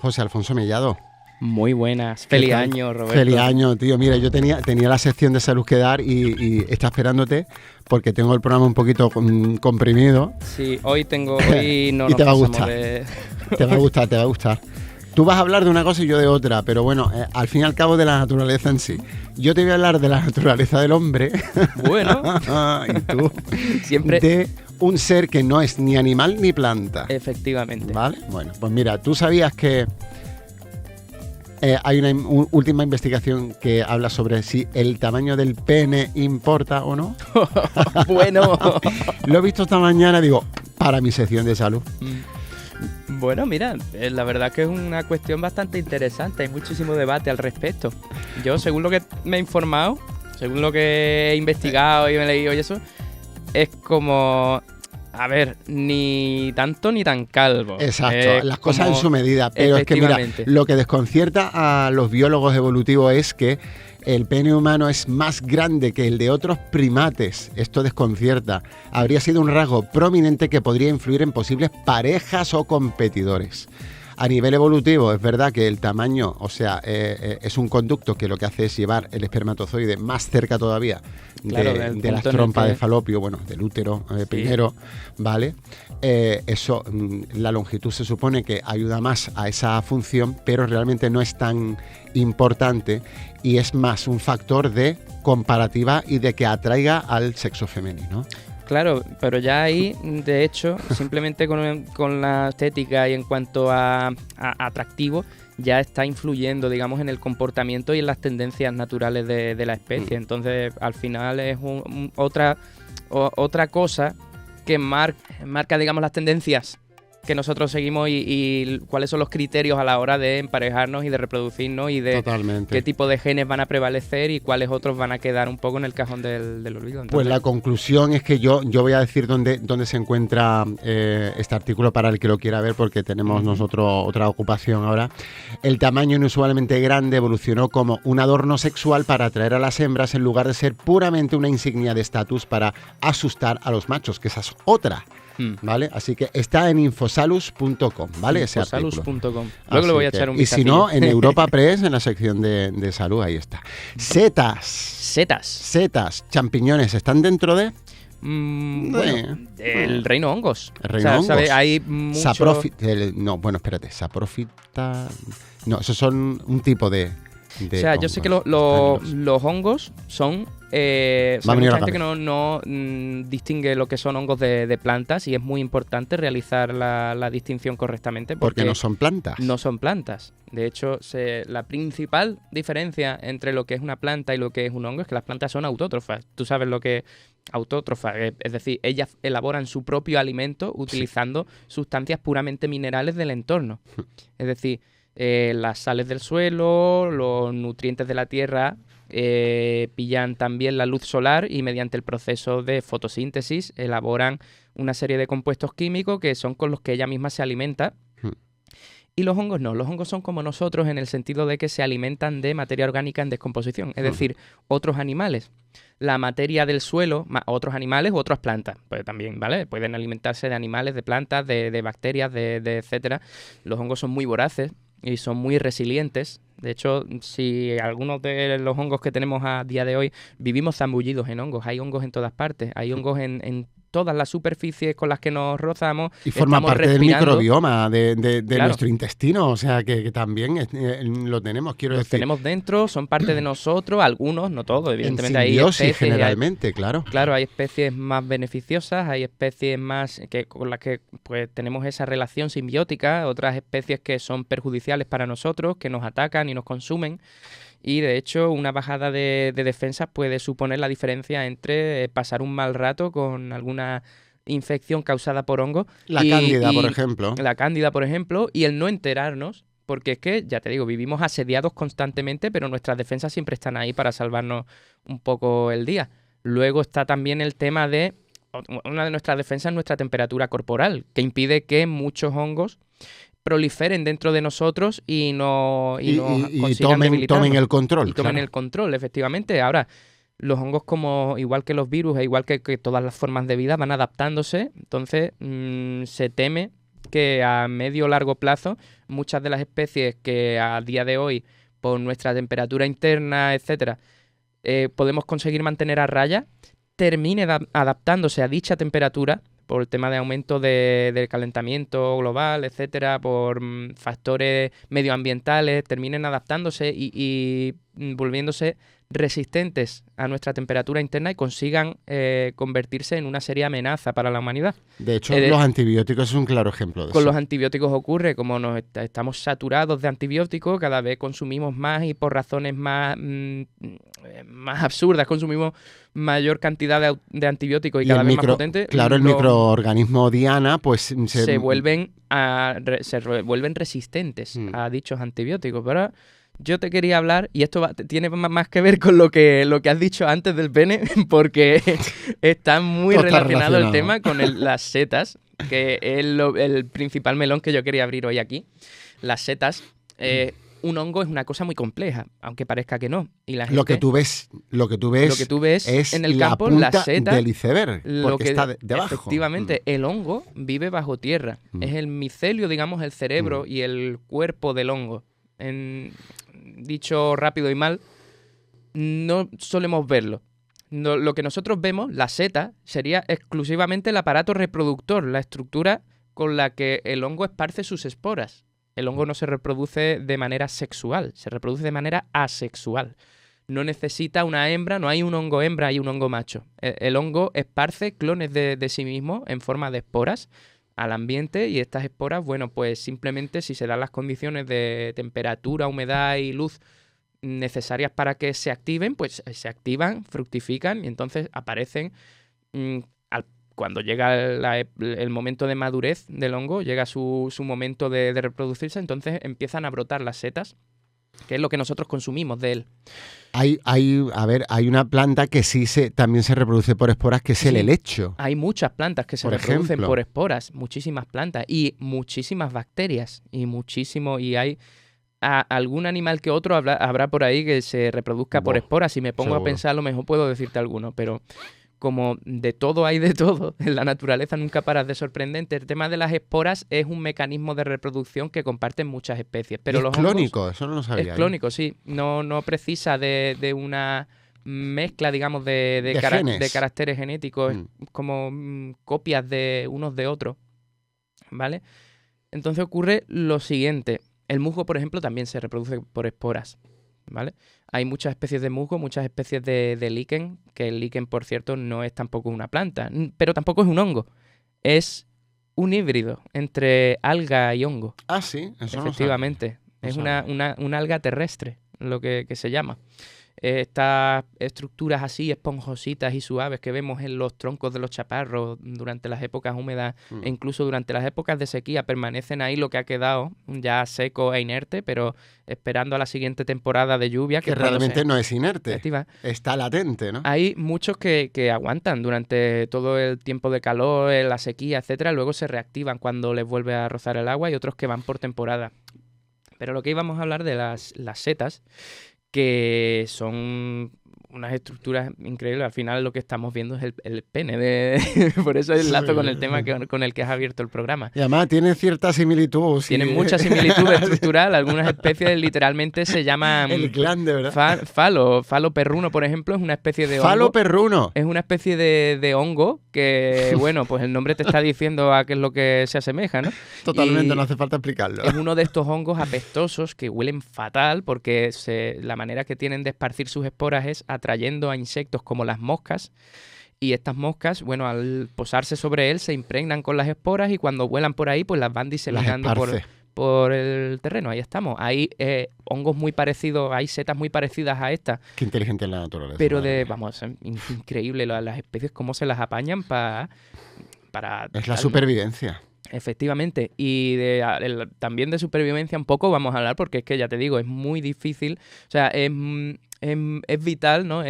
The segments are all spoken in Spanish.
José Alfonso Mellado. Muy buenas. Feliz año, Roberto. Feliz año, tío. Mira, yo tenía la sección de salud que dar y está esperándote porque tengo el programa un poquito comprimido. Sí, hoy no y te va a gustar. Te va a gustar. Tú vas a hablar de una cosa y yo de otra, pero bueno, al fin y al cabo de la naturaleza en sí. Yo te voy a hablar de la naturaleza del hombre. Bueno. Y tú siempre de un ser que no es ni animal ni planta. Efectivamente. ¿Vale? Bueno, pues mira, ¿tú sabías que hay una última investigación que habla sobre si el tamaño del pene importa o no? Bueno. Lo he visto esta mañana, digo, para mi sección de salud. Bueno, mira, la verdad que es una cuestión bastante interesante. Hay muchísimo debate al respecto. Yo, según lo que me he informado, según lo que he investigado y me he leído y eso, es como... A ver, ni tanto ni tan calvo. Exacto, las cosas en su medida. Pero es que mira, lo que desconcierta a los biólogos evolutivos es que el pene humano es más grande que el de otros primates. Esto desconcierta. Habría sido un rasgo prominente que podría influir en posibles parejas o competidores. A nivel evolutivo, es verdad que el tamaño, o sea, es un conducto que lo que hace es llevar el espermatozoide más cerca todavía de las trompas de falopio, bueno, del útero primero, ¿vale? Eso, la longitud se supone que ayuda más a esa función, pero realmente no es tan importante y es más un factor de comparativa y de que atraiga al sexo femenino. Claro, pero ya ahí, de hecho, simplemente con la estética y en cuanto a atractivo, ya está influyendo, digamos, en el comportamiento y en las tendencias naturales de la especie. Entonces, al final es otra cosa que marca, digamos, las tendencias que nosotros seguimos y cuáles son los criterios a la hora de emparejarnos y de reproducirnos y de Totalmente. Qué tipo de genes van a prevalecer y cuáles otros van a quedar un poco en el cajón del olvido. Entonces, pues la conclusión es que yo voy a decir dónde se encuentra este artículo para el que lo quiera ver, porque tenemos nosotros otra ocupación ahora. El tamaño inusualmente grande evolucionó como un adorno sexual para atraer a las hembras en lugar de ser puramente una insignia de estatus para asustar a los machos, que esa es otra. ¿Vale? Así que está en infosalus.com, ¿vale? Infosalus.com. Luego le voy a echar un vistazo. Y si no, en Europa Press, en la sección de salud, ahí está. Setas, champiñones, ¿están dentro de...? Bueno, el reino hongos. El reino hongos. ¿Sabe? Hay mucho... Saprofita... No, esos son un tipo de o sea, hongos. yo sé que los hongos son... mucha gente que no distingue lo que son hongos de plantas y es muy importante realizar la distinción correctamente. Porque no son plantas. No son plantas. De hecho, la principal diferencia entre lo que es una planta y lo que es un hongo es que las plantas son autótrofas. Tú sabes lo que es autótrofa, es decir, ellas elaboran su propio alimento utilizando sustancias puramente minerales del entorno. Es decir, las sales del suelo, los nutrientes de la tierra... pillan también la luz solar y mediante el proceso de fotosíntesis elaboran una serie de compuestos químicos que son con los que ella misma se alimenta. Y los hongos no, los hongos son como nosotros en el sentido de que se alimentan de materia orgánica en descomposición, es decir, otros animales. La materia del suelo, otros animales u otras plantas, pues también, ¿vale? Pueden alimentarse de animales, de plantas, de bacterias, de etcétera. Los hongos son muy voraces y son muy resilientes. De hecho, si algunos de los hongos que tenemos a día de hoy vivimos zambullidos en hongos, hay hongos en todas partes, hay hongos en todas las superficies con las que nos rozamos. Y forma parte del microbioma de nuestro intestino, o sea que también lo tenemos, quiero decir. Los tenemos dentro, son parte de nosotros, algunos, no todos, evidentemente. En simbiosis, hay especies, generalmente, claro. Claro, hay especies más beneficiosas, hay especies más con las que pues tenemos esa relación simbiótica, otras especies que son perjudiciales para nosotros, que nos atacan y nos consumen. Y de hecho una bajada de defensas puede suponer la diferencia entre pasar un mal rato con alguna infección causada por hongo. La cándida, por ejemplo. La cándida, por ejemplo, y el no enterarnos, porque es que, ya te digo, vivimos asediados constantemente, pero nuestras defensas siempre están ahí para salvarnos un poco el día. Luego está también el tema de, una de nuestras defensas es nuestra temperatura corporal, que impide que muchos hongos proliferen dentro de nosotros y tomen el control. Y tomen el control, efectivamente. Ahora, los hongos, como igual que los virus, igual que todas las formas de vida, van adaptándose. Entonces, se teme que a medio o largo plazo muchas de las especies que a día de hoy, por nuestra temperatura interna, etcétera, podemos conseguir mantener a raya, termine adaptándose a dicha temperatura por el tema de aumento del calentamiento global, etcétera, por factores medioambientales, terminen adaptándose y volviéndose resistentes a nuestra temperatura interna y consigan convertirse en una seria amenaza para la humanidad. De hecho, los antibióticos es un claro ejemplo de eso. Con los antibióticos ocurre, como estamos saturados de antibióticos, cada vez consumimos más y por razones más absurdas, consumimos mayor cantidad de antibióticos y cada vez más potentes. Claro, el microorganismo diana pues se vuelven resistentes a dichos antibióticos. Pero yo te quería hablar, y esto tiene más que ver con lo que has dicho antes del pene, porque está muy relacionado el tema con las setas, que es el principal melón que yo quería abrir hoy aquí. Las setas, un hongo es una cosa muy compleja, aunque parezca que no. Y la gente, lo que tú ves es en el la campo, punta la seta del iceberg, porque está debajo. Efectivamente, el hongo vive bajo tierra. Es el micelio, digamos, el cerebro y el cuerpo del hongo. Dicho rápido y mal, no solemos verlo. Lo que nosotros vemos, la seta, sería exclusivamente el aparato reproductor, la estructura con la que el hongo esparce sus esporas. El hongo no se reproduce de manera sexual, se reproduce de manera asexual. No necesita una hembra, no hay un hongo hembra, hay un hongo macho. El hongo esparce clones de sí mismo en forma de esporas al ambiente, y estas esporas, bueno, pues simplemente si se dan las condiciones de temperatura, humedad y luz necesarias para que se activen, pues se activan, fructifican y entonces aparecen. Cuando llega el momento de madurez del hongo, llega su momento de reproducirse, entonces empiezan a brotar las setas, que es lo que nosotros consumimos de él. Hay una planta que sí también se reproduce por esporas, que es el helecho. Hay muchas plantas que se reproducen por esporas, muchísimas plantas y muchísimas bacterias y hay algún animal que otro habrá por ahí que se reproduzca por esporas. Si me pongo a pensar, a lo mejor puedo decirte alguno, pero como de todo hay de todo, en la naturaleza nunca paras de sorprendente. El tema de las esporas es un mecanismo de reproducción que comparten muchas especies. Pero es clónico, eso no lo sabía. Es clónico, sí. No precisa de una mezcla, digamos, de caracteres genéticos, como copias de unos de otros, ¿vale? Entonces ocurre lo siguiente. El musgo, por ejemplo, también se reproduce por esporas, ¿vale? Hay muchas especies de musgo, muchas especies de líquen, que el líquen, por cierto, no es tampoco una planta, pero tampoco es un hongo. Es un híbrido entre alga y hongo. Ah, sí, eso efectivamente. Es una alga terrestre, lo que se llama. Estas estructuras así esponjositas y suaves que vemos en los troncos de los chaparros durante las épocas húmedas e incluso durante las épocas de sequía permanecen ahí, lo que ha quedado ya seco e inerte, pero esperando a la siguiente temporada de lluvia. Que realmente no es inerte, está latente, ¿no? Hay muchos que aguantan durante todo el tiempo de calor, la sequía, etcétera, luego se reactivan cuando les vuelve a rozar el agua, y otros que van por temporada. Pero lo que íbamos a hablar de las setas, que son unas estructuras increíbles. Al final lo que estamos viendo es el pene. Por eso enlazo con el tema con el que has abierto el programa. Y además tiene cierta similitud. Tiene mucha similitud estructural. Algunas especies literalmente se llaman... El glande, ¿verdad? Falo perruno, por ejemplo, es una especie de hongo. Falo perruno. Es una especie de hongo que, bueno, pues el nombre te está diciendo a qué es lo que se asemeja, ¿no? Totalmente, no hace falta explicarlo. Es uno de estos hongos apestosos que huelen fatal porque la manera que tienen de esparcir sus esporas es atrayendo a insectos como las moscas, y estas moscas, bueno, al posarse sobre él se impregnan con las esporas y cuando vuelan por ahí pues las van diseminando por el terreno. Ahí estamos. Hay hongos muy parecidos, hay setas muy parecidas a estas. Qué inteligente es la naturaleza. Pero vamos, increíble las especies, cómo se las apañan para... Es la supervivencia. Efectivamente, y también de supervivencia un poco vamos a hablar, porque es que ya te digo, es muy difícil, o sea, es vital, ¿no?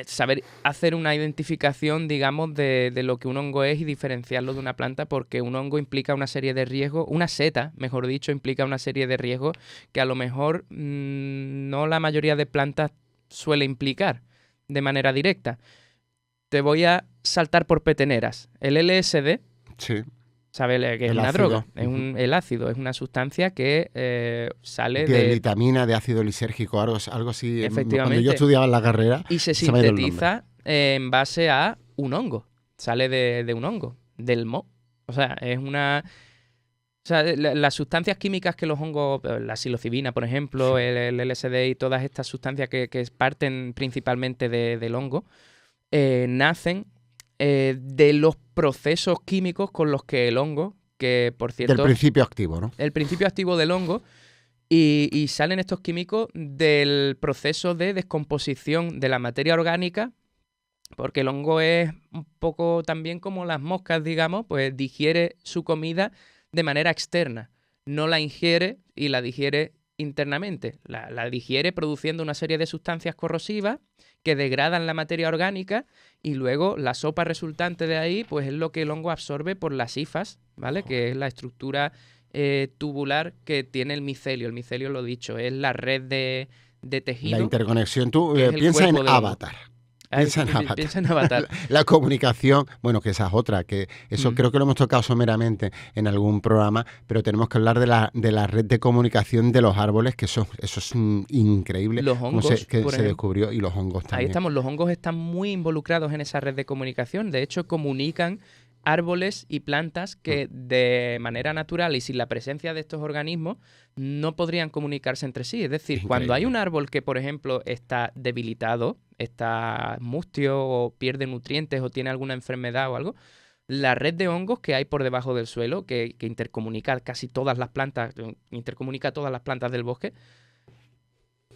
Saber hacer una identificación, digamos, de lo que un hongo es y diferenciarlo de una planta, porque un hongo implica una serie de riesgos, una seta, mejor dicho, implica una serie de riesgos que a lo mejor no la mayoría de plantas suele implicar de manera directa. Te voy a saltar por peteneras. El LSD... Sí. ¿Sabes que es una droga? Es el ácido es una sustancia que sale de vitamina, de ácido lisérgico, algo así. Efectivamente. Cuando yo estudiaba en la carrera. Y se sintetiza en base a un hongo. Sale de un hongo, del moho. O sea, es una... O sea, las sustancias químicas que los hongos, la psilocibina, por ejemplo, el LSD y todas estas sustancias que parten principalmente del hongo, nacen de los procesos químicos con los que el hongo, que por cierto... Del principio activo, ¿no? El principio activo del hongo, y salen estos químicos del proceso de descomposición de la materia orgánica, porque el hongo es un poco también como las moscas, digamos, pues digiere su comida de manera externa, no la ingiere y la digiere internamente, la digiere produciendo una serie de sustancias corrosivas que degradan la materia orgánica y luego la sopa resultante de ahí pues es lo que el hongo absorbe por las hifas, ¿vale? Que es la estructura tubular que tiene el micelio. El micelio, lo dicho, es la red de tejido. La interconexión, tú piensa en Avatar. Piensa en Avatar. La comunicación, bueno, que esa es otra, que eso creo que lo hemos tocado someramente en algún programa, pero tenemos que hablar de la red de comunicación de los árboles, que eso es increíble. Los hongos, que se descubrió, y los hongos también. Ahí estamos, los hongos están muy involucrados en esa red de comunicación, de hecho comunican árboles y plantas que de manera natural y sin la presencia de estos organismos no podrían comunicarse entre sí. Es decir, cuando hay un árbol que, por ejemplo, está debilitado, está mustio o pierde nutrientes o tiene alguna enfermedad o algo, la red de hongos que hay por debajo del suelo, que intercomunica casi todas las plantas, intercomunica todas las plantas del bosque,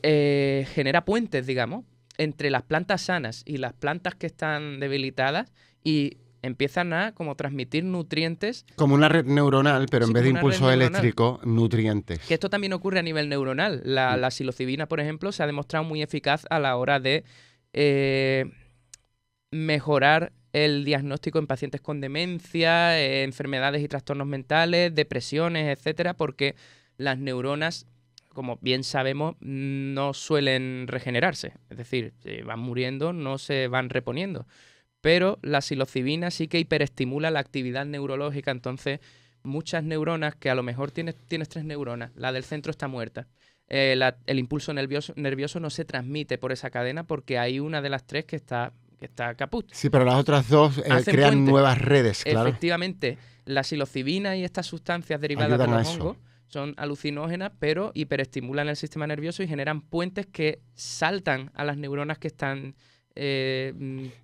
genera puentes, digamos, entre las plantas sanas y las plantas que están debilitadas y empiezan a como transmitir nutrientes. Como una red neuronal, pero en vez de impulso eléctrico, nutrientes. Que esto también ocurre a nivel neuronal. La psilocibina, por ejemplo, se ha demostrado muy eficaz a la hora de mejorar el diagnóstico en pacientes con demencia, enfermedades y trastornos mentales, depresiones, etcétera, porque las neuronas, como bien sabemos, no suelen regenerarse. Es decir, se van muriendo, no se van reponiendo. Pero la psilocibina sí que hiperestimula la actividad neurológica, entonces muchas neuronas, que a lo mejor tienes 3 neuronas, la del centro está muerta, el impulso nervioso no se transmite por esa cadena porque hay una de las 3 que está caput. Sí, pero las otras 2 crean puentes. Nuevas redes, claro. Efectivamente, la psilocibina y estas sustancias derivadas de los hongos son alucinógenas, pero hiperestimulan el sistema nervioso y generan puentes que saltan a las neuronas que están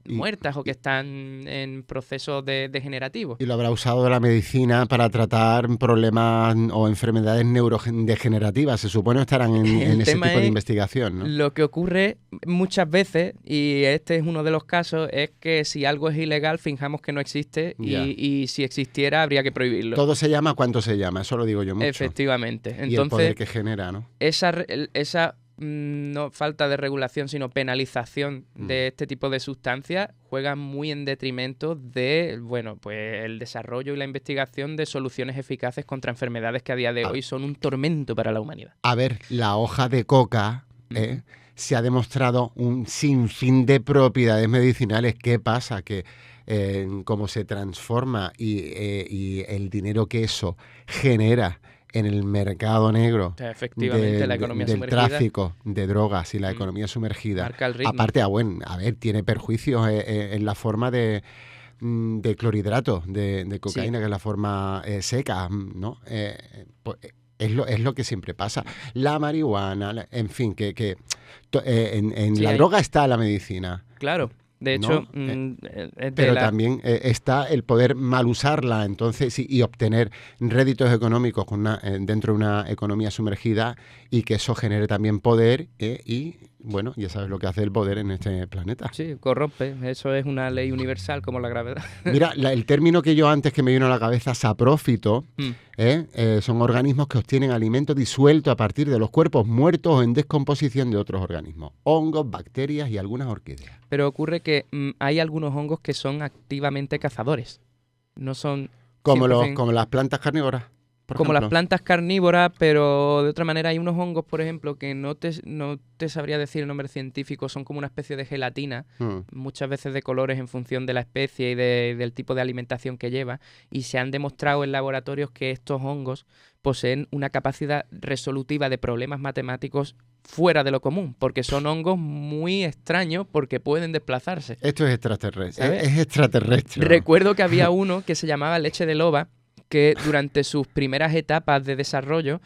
muertas o que están en proceso degenerativo. Y lo habrá usado la medicina para tratar problemas o enfermedades neurodegenerativas. Se supone que estarán en ese tipo de investigación, ¿no? Lo que ocurre muchas veces, y este es uno de los casos, es que si algo es ilegal, finjamos que no existe y si existiera habría que prohibirlo. Todo se llama cuanto se llama, eso lo digo yo mucho. Efectivamente. Entonces, y el poder que genera, ¿no? Esa no falta de regulación, sino penalización de este tipo de sustancias juegan muy en detrimento de, bueno, pues el desarrollo y la investigación de soluciones eficaces contra enfermedades que a día de hoy son un tormento para la humanidad. A ver, la hoja de coca se ha demostrado un sinfín de propiedades medicinales. ¿Qué pasa? Que cómo se transforma y el dinero que eso genera en el mercado negro, efectivamente, la economía del sumergida, tráfico de drogas y la economía sumergida, marca el ritmo. Aparte, tiene perjuicios en la forma de clorhidrato, de cocaína, que es la forma seca, ¿no? Pues, es lo que siempre pasa. La marihuana, en fin, en la droga está la medicina. Claro. De hecho, ¿no? Pero también está el poder mal usarla, entonces, y obtener réditos económicos dentro de una economía sumergida y que eso genere también poder y, bueno, ya sabes lo que hace el poder en este planeta. Sí, corrompe. Eso es una ley universal como la gravedad. Mira, el término que yo antes que me vino a la cabeza, saprófito, son organismos que obtienen alimento disuelto a partir de los cuerpos muertos o en descomposición de otros organismos, hongos, bacterias y algunas orquídeas. Pero ocurre que hay algunos hongos que son activamente cazadores. No son... Como las plantas carnívoras. Como las plantas carnívoras, pero de otra manera hay unos hongos, por ejemplo, que no te sabría decir el nombre científico, son como una especie de gelatina, muchas veces de colores en función de la especie y del tipo de alimentación que lleva, y se han demostrado en laboratorios que estos hongos poseen una capacidad resolutiva de problemas matemáticos fuera de lo común, porque son hongos muy extraños porque pueden desplazarse. Esto es extraterrestre. Es extraterrestre. Recuerdo que había uno que se llamaba leche de loba, que durante sus primeras etapas de desarrollo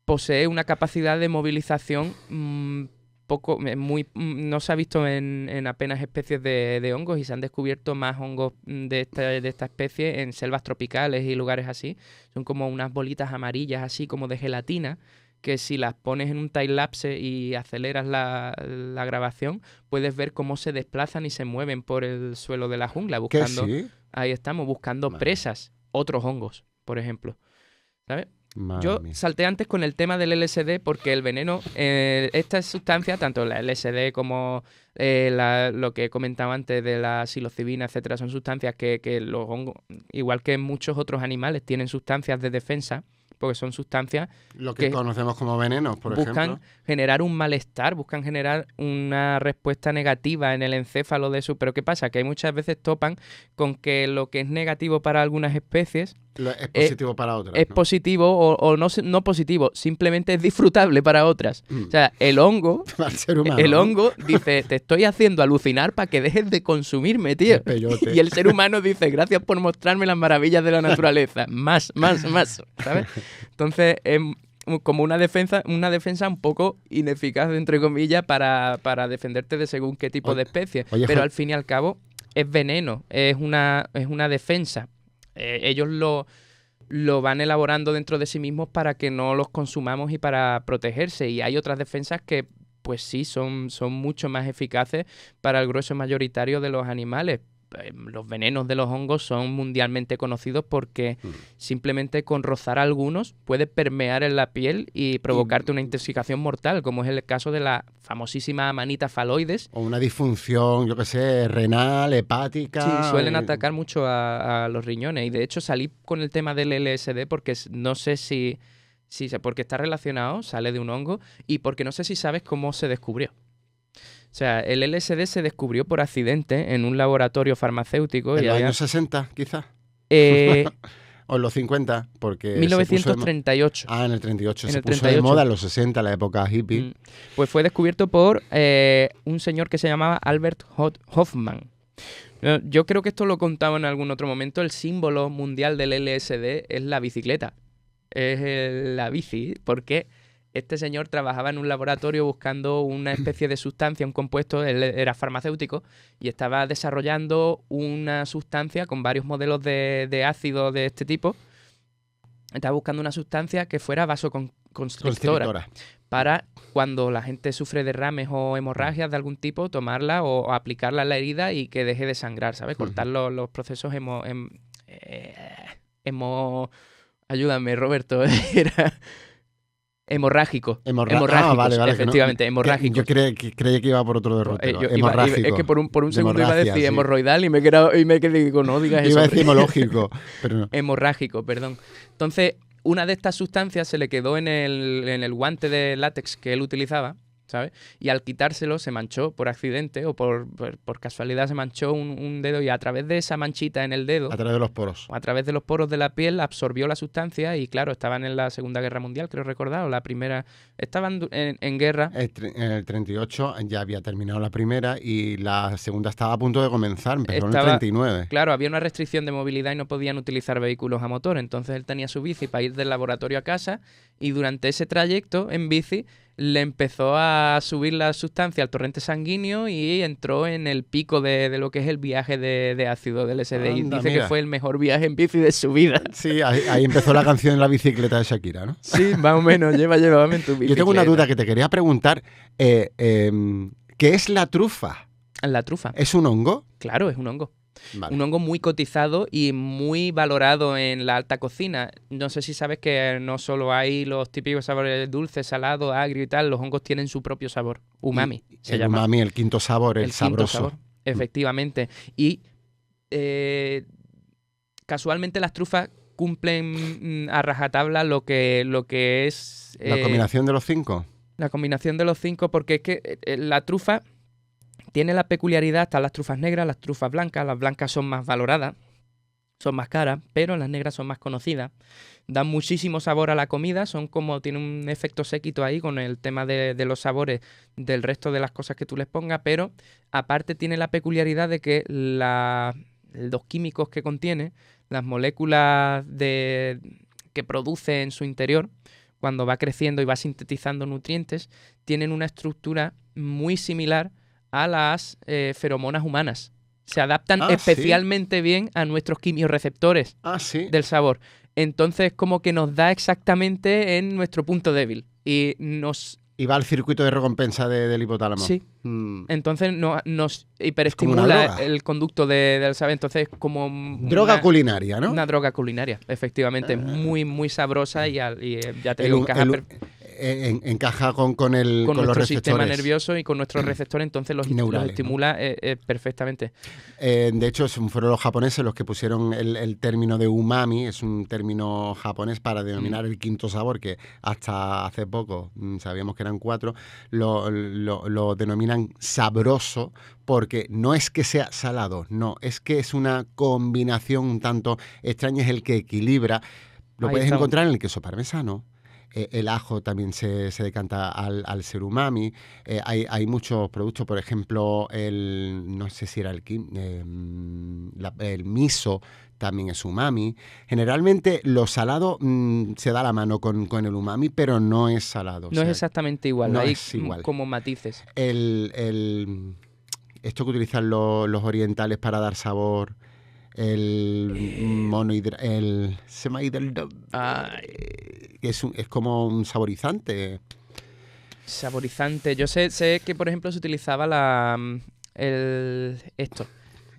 posee una capacidad de movilización no se ha visto en apenas especies de hongos, y se han descubierto más hongos de esta especie en selvas tropicales y lugares así. Son como unas bolitas amarillas así como de gelatina, que si las pones en un time-lapse y aceleras la grabación, puedes ver cómo se desplazan y se mueven por el suelo de la jungla buscando. ¿Qué sí? Ahí estamos, buscando presas, otros hongos, por ejemplo. ¿Sabes? Yo salté antes con el tema del LSD porque el veneno, esta sustancia, tanto la LSD como lo que he comentado antes de la psilocibina, etcétera, son sustancias que los hongos, igual que muchos otros animales, tienen sustancias de defensa, porque son sustancias lo que conocemos como venenos, por ejemplo. Buscan generar un malestar, buscan generar una respuesta negativa en el encéfalo de eso. Pero ¿qué pasa? Que hay muchas veces topan con que lo que es negativo para algunas especies es positivo para otras. Es positivo o no positivo, simplemente es disfrutable para otras. O sea, el hongo, ser humano, el hongo dice, te estoy haciendo alucinar para que dejes de consumirme, tío. Y el ser humano dice, gracias por mostrarme las maravillas de la naturaleza. Más, ¿sabes? Entonces, como una defensa un poco ineficaz, entre comillas, para defenderte de según qué tipo de especie. Pero al fin y al cabo, es veneno, es una defensa. Ellos lo van elaborando dentro de sí mismos para que no los consumamos y para protegerse. Y hay otras defensas que, pues sí, son mucho más eficaces para el grueso mayoritario de los animales. Los venenos de los hongos son mundialmente conocidos porque simplemente con rozar algunos puede permear en la piel y provocarte una intoxicación mortal, como es el caso de la famosísima Amanita phalloides. O una disfunción, yo qué sé, renal, hepática. Sí, suelen atacar mucho a los riñones. Y de hecho salí con el tema del LSD porque no sé si porque está relacionado, sale de un hongo, y porque no sé si sabes cómo se descubrió. O sea, el LSD se descubrió por accidente en un laboratorio farmacéutico. En los años 60, quizás. O en los 50, porque 1938. En el 38. Se puso de moda en los 60, la época hippie. Pues fue descubierto por un señor que se llamaba Albert Hoffman. Yo creo que esto lo contaba en algún otro momento. El símbolo mundial del LSD es la bicicleta. Es la bici, porque este señor trabajaba en un laboratorio buscando una especie de sustancia, un compuesto, él era farmacéutico y estaba desarrollando una sustancia con varios modelos de ácido de este tipo. Estaba buscando una sustancia que fuera vasoconstrictora para cuando la gente sufre derrames o hemorragias de algún tipo, tomarla o aplicarla a la herida y que deje de sangrar, ¿sabes? Cortar los procesos ayúdame, Roberto, era... Hemorrágico. Vale, efectivamente, no, hemorrágico. Yo creía que iba por otro derrotero. Hemorrágico. Es que por un segundo iba a decir hemorroidal y me quedé, digo, no digas eso. Iba a decir hemológico, pero no. Hemorrágico, perdón. Entonces, una de estas sustancias se le quedó en el guante de látex que él utilizaba, ¿sabes? Y al quitárselo se manchó por accidente o por casualidad, se manchó un dedo, y a través de esa manchita en el dedo, a través de los poros, a través de los poros de la piel, absorbió la sustancia. Y claro, estaban en la Segunda Guerra Mundial, creo recordar, o la primera, estaban en guerra. En el 38 ya había terminado la primera y la segunda estaba a punto de comenzar, empezó en el 39. Claro, había una restricción de movilidad y no podían utilizar vehículos a motor, entonces él tenía su bici para ir del laboratorio a casa, y durante ese trayecto en bici le empezó a subir la sustancia al torrente sanguíneo y entró en el pico de lo que es el viaje de ácido del LSD. Y dice que fue el mejor viaje en bici de su vida. Sí, ahí empezó la canción en la bicicleta de Shakira, ¿no? Sí, más o menos. Llévame en tu bicicleta. Yo tengo una duda que te quería preguntar. ¿Qué es la trufa? La trufa. ¿Es un hongo? Claro, es un hongo. Vale. Un hongo muy cotizado y muy valorado en la alta cocina. No sé si sabes que no solo hay los típicos sabores dulce, salado, agrio y tal. Los hongos tienen su propio sabor. Umami se llama. Umami, el quinto sabor, el sabroso. Quinto sabor, efectivamente. Y casualmente las trufas cumplen a rajatabla lo que es... ¿La combinación de los 5? La combinación de los 5, porque es que la trufa tiene la peculiaridad, están las trufas negras, las trufas blancas. Las blancas son más valoradas, son más caras, pero las negras son más conocidas. Dan muchísimo sabor a la comida, tienen un efecto séquito ahí con el tema de los sabores del resto de las cosas que tú les pongas, pero aparte tiene la peculiaridad de que los químicos que contiene, las moléculas que produce en su interior, cuando va creciendo y va sintetizando nutrientes, tienen una estructura muy similar a las feromonas humanas. Se adaptan especialmente bien a nuestros quimiorreceptores del sabor. Entonces, como que nos da exactamente en nuestro punto débil. Y va al circuito de recompensa del hipotálamo. Sí. Entonces nos hiperestimula el conducto del saber. Entonces, como... Droga culinaria, ¿no? Una droga culinaria, efectivamente. Muy, muy sabrosa y ya te digo, encaja con los nuestro receptores. Sistema nervioso y con nuestros receptores, entonces los estimula perfectamente. De hecho, fueron los japoneses los que pusieron el término de umami, es un término japonés para denominar el quinto sabor, que hasta hace poco sabíamos que eran 4, lo denominan sabroso, porque no es que sea salado, no, es que es una combinación un tanto extraña, es el que equilibra. Lo puedes encontrar en el queso parmesano. El ajo también se decanta al ser umami. Hay muchos productos, por ejemplo, no sé si era el miso también es umami. Generalmente lo salado se da la mano con el umami, pero no es salado. No es exactamente igual, no hay es igual. Como matices. Esto que utilizan los orientales para dar sabor... el semahidral, que es como un saborizante. Saborizante. Yo sé que, por ejemplo, se utilizaba esto.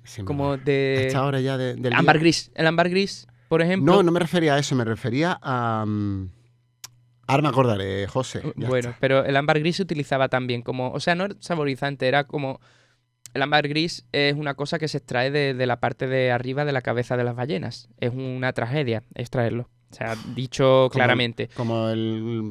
Sí, como de... Esta hora ya del ámbar día. gris. El ámbar gris, por ejemplo... No me refería a eso, me refería a... ahora me acordaré, José. Bueno, pero el ámbar gris se utilizaba también como... O sea, no era saborizante, era como... El ámbar gris es una cosa que se extrae de la parte de arriba de la cabeza de las ballenas. Es una tragedia extraerlo. O sea, dicho claramente. Como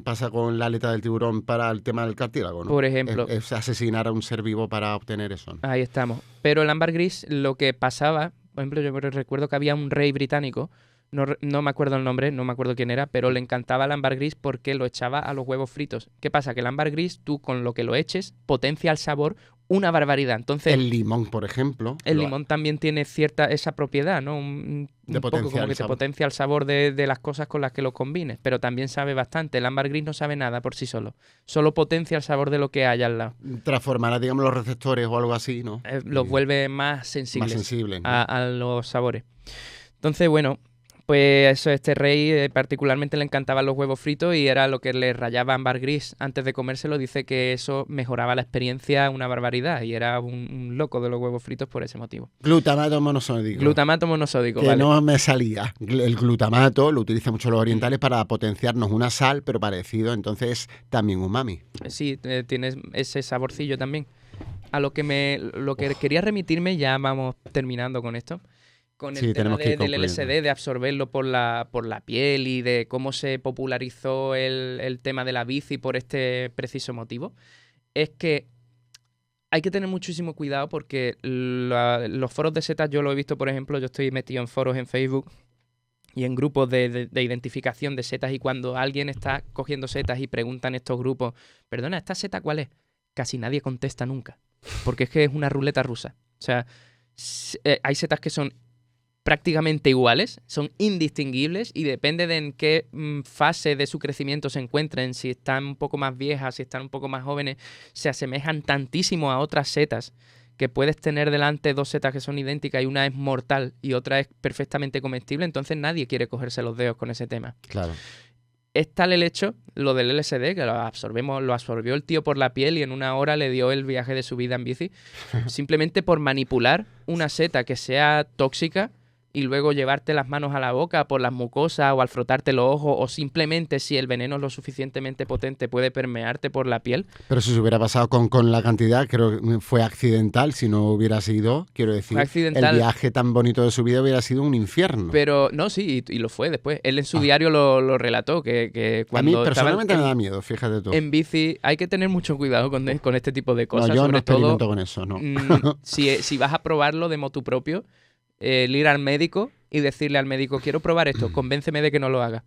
pasa con la aleta del tiburón para el tema del cartílago, ¿no? Por ejemplo. Es asesinar a un ser vivo para obtener eso, ¿no? Ahí estamos. Pero el ámbar gris, lo que pasaba... Por ejemplo, yo recuerdo que había un rey británico, no me acuerdo el nombre, no me acuerdo quién era, pero le encantaba el ámbar gris porque lo echaba a los huevos fritos. ¿Qué pasa? Que el ámbar gris, tú con lo que lo eches, potencia el sabor una barbaridad. Entonces, el limón, por ejemplo. El limón también tiene esa propiedad, ¿no? Un poco como que te potencia el sabor de las cosas con las que lo combines, pero también sabe bastante. El ámbar gris no sabe nada por sí solo. Solo potencia el sabor de lo que hay al lado. Transformará, digamos, los receptores o algo así, ¿no? Los vuelve más sensibles, ¿no? a los sabores. Entonces, bueno... Pues eso, este rey particularmente le encantaban los huevos fritos y era lo que le rayaba ámbar gris antes de comérselo. Dice que eso mejoraba la experiencia una barbaridad y era un loco de los huevos fritos por ese motivo. Glutamato monosódico. Glutamato monosódico, que vale. No me salía. El glutamato lo utilizan mucho los orientales para potenciarnos una sal, pero parecido, entonces también umami. Sí, tienes ese saborcillo también. A lo que quería remitirme, ya vamos terminando con esto. Con el tema del LSD, de absorberlo por la piel y de cómo se popularizó el tema de la bici por este preciso motivo, es que hay que tener muchísimo cuidado porque los foros de setas, yo lo he visto, por ejemplo, yo estoy metido en foros en Facebook y en grupos de identificación de setas, y cuando alguien está cogiendo setas y preguntan estos grupos, perdona, ¿esta seta cuál es? Casi nadie contesta nunca, porque es que es una ruleta rusa. O sea, hay setas que son prácticamente iguales, son indistinguibles y depende de en qué fase de su crecimiento se encuentren, si están un poco más viejas, si están un poco más jóvenes, se asemejan tantísimo a otras setas que puedes tener delante dos setas que son idénticas y una es mortal y otra es perfectamente comestible, entonces nadie quiere cogerse los dedos con ese tema. Claro. Es tal el hecho, lo del LSD, que lo absorbió el tío por la piel y en una hora le dio el viaje de su vida en bici, simplemente por manipular una seta que sea tóxica y luego llevarte las manos a la boca por las mucosas o al frotarte los ojos, o simplemente si el veneno es lo suficientemente potente puede permearte por la piel. Pero si se hubiera pasado con la cantidad, creo que fue accidental, si no hubiera sido, quiero decir, el viaje tan bonito de su vida hubiera sido un infierno. Pero no, sí, y lo fue después. Él en su diario lo relató, que cuando a mí personalmente me da miedo, fíjate tú. En bici hay que tener mucho cuidado con este tipo de cosas. No, yo sobre no experimento todo, con eso, no. Si vas a probarlo de motu propio, el ir al médico y decirle al médico, quiero probar esto, convénceme de que no lo haga.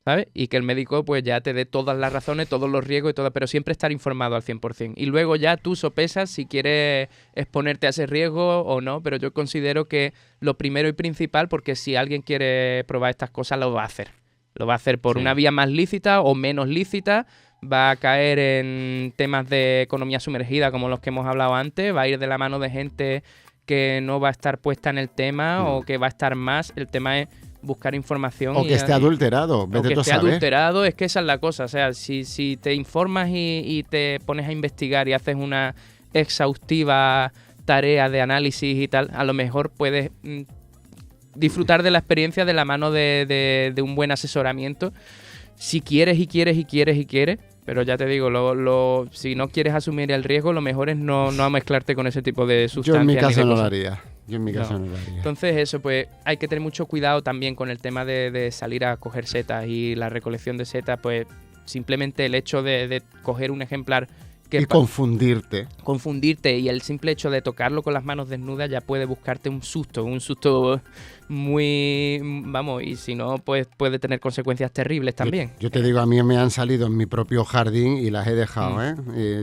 ¿Sabes? Y que el médico pues ya te dé todas las razones, todos los riesgos y todo, pero siempre estar informado al 100%. Y luego ya tú sopesas si quieres exponerte a ese riesgo o no, pero yo considero que lo primero y principal, porque si alguien quiere probar estas cosas, lo va a hacer. Lo va a hacer por una vía más lícita o menos lícita, va a caer en temas de economía sumergida como los que hemos hablado antes, va a ir de la mano de gente que no va a estar puesta en el tema o que va a estar más. El tema es buscar información. O que esté adulterado, vete tú a saber. O que esté adulterado, es que esa es la cosa. O sea, si te informas y te pones a investigar y haces una exhaustiva tarea de análisis y tal, a lo mejor puedes disfrutar de la experiencia de la mano de un buen asesoramiento. Si quieres y quieres y quieres y quieres, pero ya te digo, si no quieres asumir el riesgo, lo mejor es no mezclarte con ese tipo de sustancias. Yo en mi caso no lo haría. Entonces eso, pues hay que tener mucho cuidado también con el tema de salir a coger setas y la recolección de setas, pues simplemente el hecho de coger un ejemplar y confundirte y el simple hecho de tocarlo con las manos desnudas ya puede buscarte un susto muy, vamos, y si no, pues puede tener consecuencias terribles también. Yo te digo, a mí me han salido en mi propio jardín y las he dejado,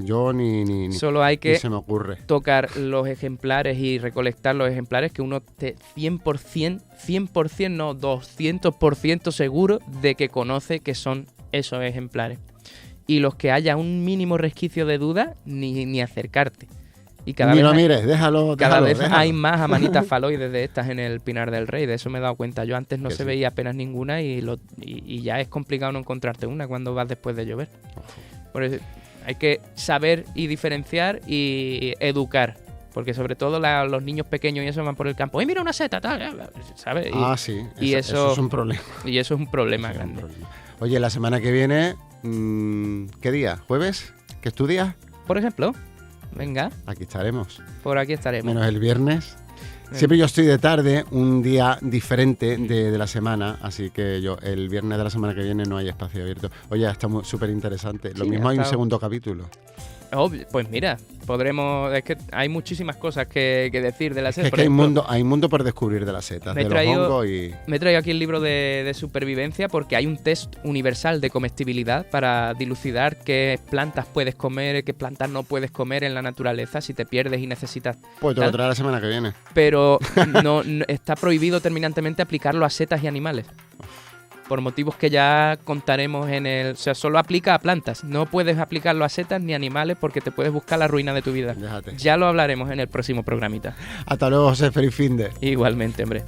yo ni solo hay que se me ocurre tocar los ejemplares y recolectar los ejemplares que uno esté 100% no, 200% seguro de que conoce que son esos ejemplares. Y los que haya un mínimo resquicio de duda, ni acercarte. Y cada ni vez lo mires, déjalo. Hay más amanitas faloides de estas en el Pinar del Rey, de eso me he dado cuenta. Yo antes no se veía apenas ninguna y ya es complicado no encontrarte una cuando vas después de llover. Por eso hay que saber y diferenciar y educar. Porque sobre todo los niños pequeños y eso van por el campo. ¡Ay, mira una seta! Tal, ¿sabes? Sí. Eso es un problema. Y eso es un problema grande. Oye, la semana que viene, ¿qué día? ¿Jueves? ¿Que estudias? Por ejemplo. Venga. Aquí estaremos. Por aquí estaremos. Menos el viernes. Siempre yo estoy de tarde, un día diferente de la semana, así que el viernes de la semana que viene no hay espacio abierto. Oye, está súper interesante. Lo mismo hay un segundo capítulo. Pues mira, podremos... Es que hay muchísimas cosas que decir de la seta. Es que hay mundo por descubrir de las setas, de los hongos y... Me he traído aquí el libro de supervivencia porque hay un test universal de comestibilidad para dilucidar qué plantas puedes comer, qué plantas no puedes comer en la naturaleza si te pierdes y necesitas... Pues te lo traeré la semana que viene. Pero no está prohibido terminantemente aplicarlo a setas y animales. Por motivos que ya contaremos O sea, solo aplica a plantas. No puedes aplicarlo a setas ni animales porque te puedes buscar la ruina de tu vida. Déjate. Ya lo hablaremos en el próximo programita. Hasta luego, José. Feliz fin de. Igualmente, hombre.